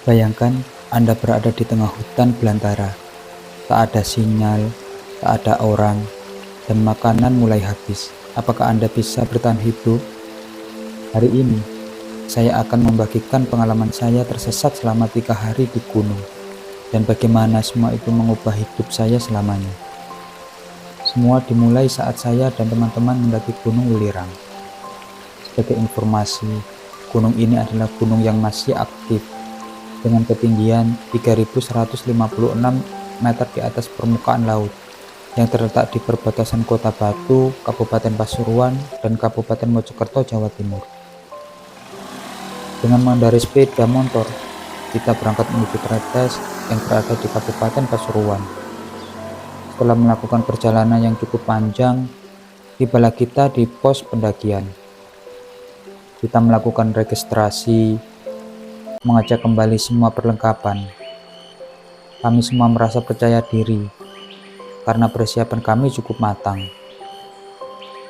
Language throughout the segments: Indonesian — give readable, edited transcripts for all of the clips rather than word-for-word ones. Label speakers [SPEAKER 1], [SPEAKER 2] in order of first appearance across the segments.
[SPEAKER 1] Bayangkan Anda berada di tengah hutan belantara, tak ada sinyal, tak ada orang, dan makanan mulai habis. Apakah Anda bisa bertahan hidup? Hari ini, saya akan membagikan pengalaman saya tersesat selama 3 hari di gunung, dan bagaimana semua itu mengubah hidup saya selamanya. Semua dimulai saat saya dan teman-teman mendaki Gunung Welirang. Sebagai informasi, gunung ini adalah gunung yang masih aktif, dengan ketinggian 3.156 meter di atas permukaan laut, yang terletak di perbatasan Kota Batu, Kabupaten Pasuruan, dan Kabupaten Mojokerto, Jawa Timur. Dengan mengendarai sepeda motor, kita berangkat menuju Tretes yang berada di Kabupaten Pasuruan. Setelah melakukan perjalanan yang cukup panjang, tibalah kita di pos pendakian. Kita melakukan registrasi, mengecek kembali semua perlengkapan. Kami semua merasa percaya diri karena persiapan kami cukup matang.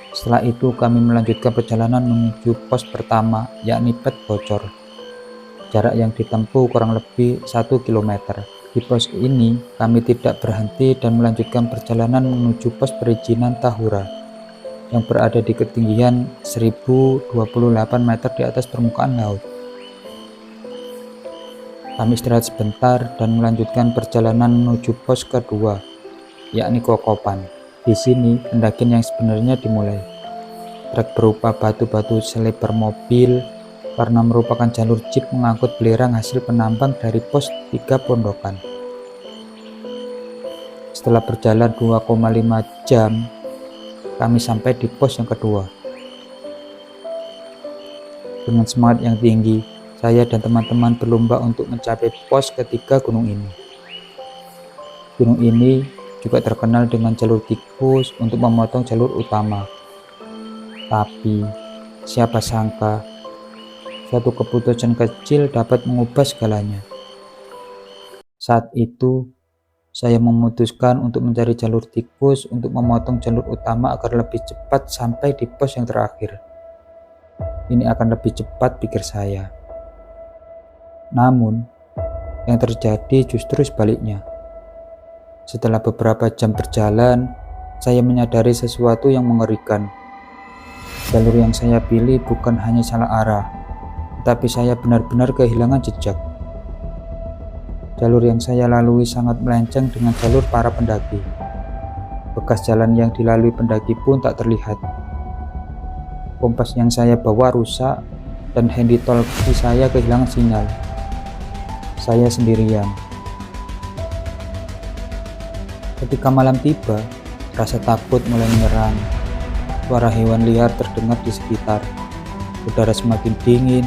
[SPEAKER 1] Setelah itu kami melanjutkan perjalanan menuju pos pertama, yakni Pet Bocor. Jarak yang ditempuh kurang lebih 1 km. Di pos ini kami tidak berhenti dan melanjutkan perjalanan menuju pos perizinan Tahura yang berada di ketinggian 1028 meter di atas permukaan laut. Kami istirahat sebentar dan melanjutkan perjalanan menuju pos kedua, yakni Kokopan. Di sini pendakian yang sebenarnya dimulai. Trek berupa batu-batu selebar mobil karena merupakan jalur jeep mengangkut belerang hasil penambang dari pos 3 Pondokan. Setelah berjalan 2,5 jam, kami sampai di pos yang kedua. Dengan semangat yang tinggi, saya dan teman-teman berlomba untuk mencapai pos ketiga gunung ini. Gunung ini juga terkenal dengan jalur tikus untuk memotong jalur utama. Tapi, siapa sangka, suatu keputusan kecil dapat mengubah segalanya. Saat itu, saya memutuskan untuk mencari jalur tikus untuk memotong jalur utama agar lebih cepat sampai di pos yang terakhir. Ini akan lebih cepat, pikir saya. Namun, yang terjadi justru sebaliknya. Setelah beberapa jam berjalan, saya menyadari sesuatu yang mengerikan. Jalur yang saya pilih bukan hanya salah arah, tetapi saya benar-benar kehilangan jejak. Jalur yang saya lalui sangat melenceng dengan jalur para pendaki. Bekas jalan yang dilalui pendaki pun tak terlihat. Kompas yang saya bawa rusak dan handy talkie saya kehilangan sinyal. Saya sendirian. Ketika malam tiba, rasa takut mulai menyerang. Suara hewan liar terdengar di sekitar. Udara semakin dingin,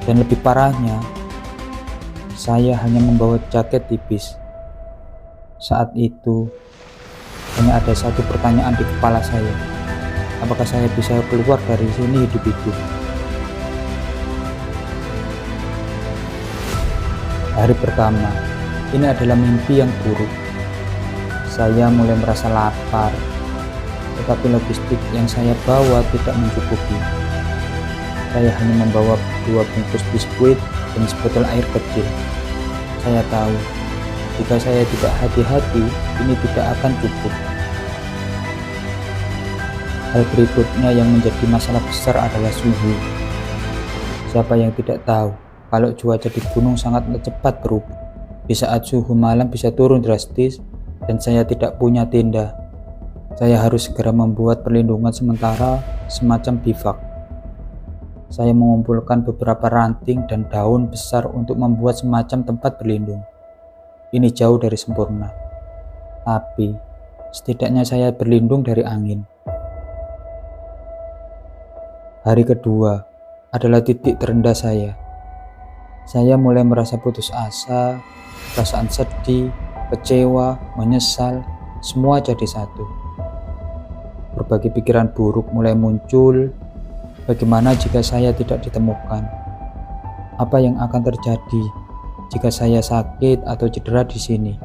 [SPEAKER 1] dan lebih parahnya, saya hanya membawa jaket tipis. Saat itu, hanya ada satu pertanyaan di kepala saya. Apakah saya bisa keluar dari sini hidup-hidup? Hari pertama, ini adalah mimpi yang buruk. Saya mulai merasa lapar, tetapi logistik yang saya bawa tidak mencukupi. Saya hanya membawa 2 bungkus biskuit dan sebotol air kecil. Saya tahu, jika saya tidak hati-hati, ini tidak akan cukup. Hal berikutnya yang menjadi masalah besar adalah suhu. Siapa yang tidak tahu kalau cuaca di gunung sangat cepat berubah. Di saat suhu malam bisa turun drastis dan saya tidak punya tenda. Saya harus segera membuat perlindungan sementara semacam bivak. Saya mengumpulkan beberapa ranting dan daun besar untuk membuat semacam tempat berlindung. Ini jauh dari sempurna, tapi setidaknya saya berlindung dari angin. Hari kedua adalah titik terendah saya. Saya mulai merasa putus asa, perasaan sedih, kecewa, menyesal, semua jadi satu. Berbagai pikiran buruk mulai muncul. Bagaimana jika saya tidak ditemukan? Apa yang akan terjadi jika saya sakit atau cedera di sini?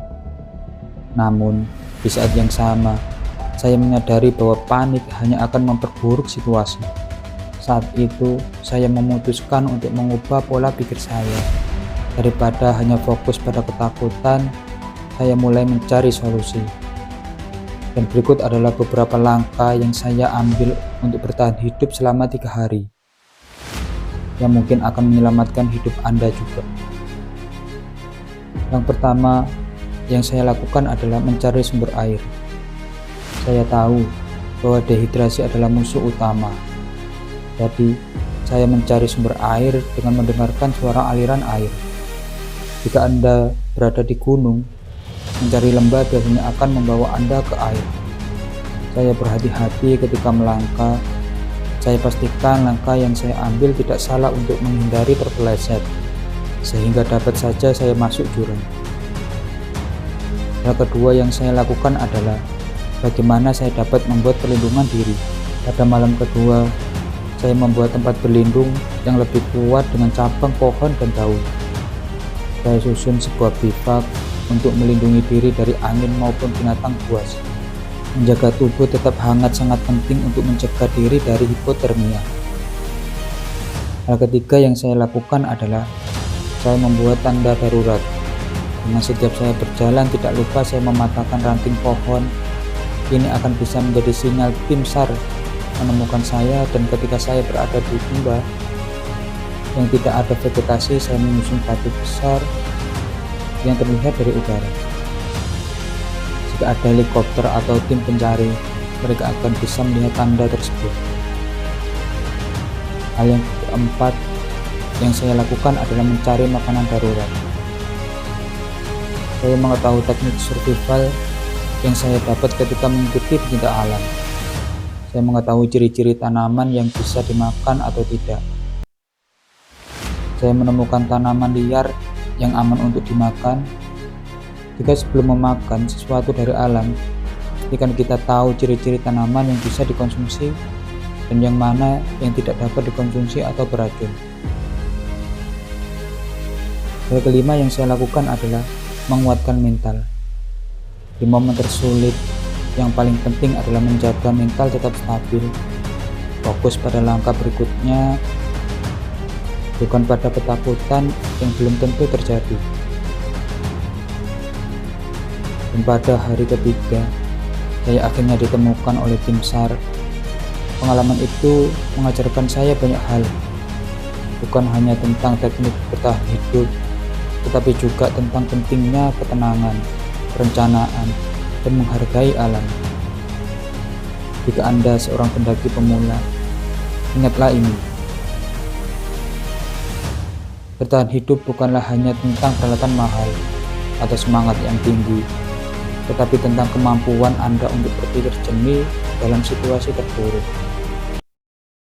[SPEAKER 1] Namun, di saat yang sama, saya menyadari bahwa panik hanya akan memperburuk situasi. Saat itu, saya memutuskan untuk mengubah pola pikir saya. Daripada hanya fokus pada ketakutan, saya mulai mencari solusi. Dan berikut adalah beberapa langkah yang saya ambil untuk bertahan hidup selama 3 hari, yang mungkin akan menyelamatkan hidup Anda juga. Yang pertama yang saya lakukan adalah mencari sumber air. Saya tahu bahwa dehidrasi adalah musuh utama. Jadi, saya mencari sumber air dengan mendengarkan suara aliran air. Jika Anda berada di gunung, mencari lembah biasanya akan membawa Anda ke air. Saya berhati-hati ketika melangkah. Saya pastikan langkah yang saya ambil tidak salah untuk menghindari terpeleset, sehingga dapat saja saya masuk jurang. Hal kedua yang saya lakukan adalah bagaimana saya dapat membuat perlindungan diri. Pada malam kedua, saya membuat tempat berlindung yang lebih kuat dengan cabang pohon dan daun. Saya susun sebuah bivak untuk melindungi diri dari angin maupun binatang buas. Menjaga tubuh tetap hangat sangat penting untuk mencegah diri dari hipotermia. Hal ketiga yang saya lakukan adalah saya membuat tanda darurat. Dengan setiap saya berjalan, tidak lupa saya mematahkan ranting pohon. Ini akan bisa menjadi sinyal tim SAR menemukan saya, dan ketika saya berada di lembah yang tidak ada vegetasi, saya menyusun batu besar yang terlihat dari udara. Jika ada helikopter atau tim pencari, mereka akan bisa melihat tanda tersebut. Hal yang keempat yang saya lakukan adalah mencari makanan darurat. Saya mengetahui teknik survival yang saya dapat ketika mengikuti pecinta alam. Saya mengetahui ciri-ciri tanaman yang bisa dimakan atau tidak. Saya menemukan tanaman liar yang aman untuk dimakan. Jika sebelum memakan sesuatu dari alam, pastikan kita tahu ciri-ciri tanaman yang bisa dikonsumsi dan yang mana yang tidak dapat dikonsumsi atau beracun. Hal kelima yang saya lakukan adalah menguatkan mental. Di momen tersulit, yang paling penting adalah menjaga mental tetap stabil, fokus pada langkah berikutnya, bukan pada ketakutan yang belum tentu terjadi. Dan pada hari ketiga, saya akhirnya ditemukan oleh tim SAR. Pengalaman itu mengajarkan saya banyak hal, bukan hanya tentang teknik bertahan hidup, tetapi juga tentang pentingnya ketenangan, perencanaan, dan menghargai alam. Jika Anda seorang pendaki pemula, ingatlah ini. Bertahan hidup bukanlah hanya tentang peralatan mahal atau semangat yang tinggi, tetapi tentang kemampuan Anda untuk berpikir jernih dalam situasi terburuk.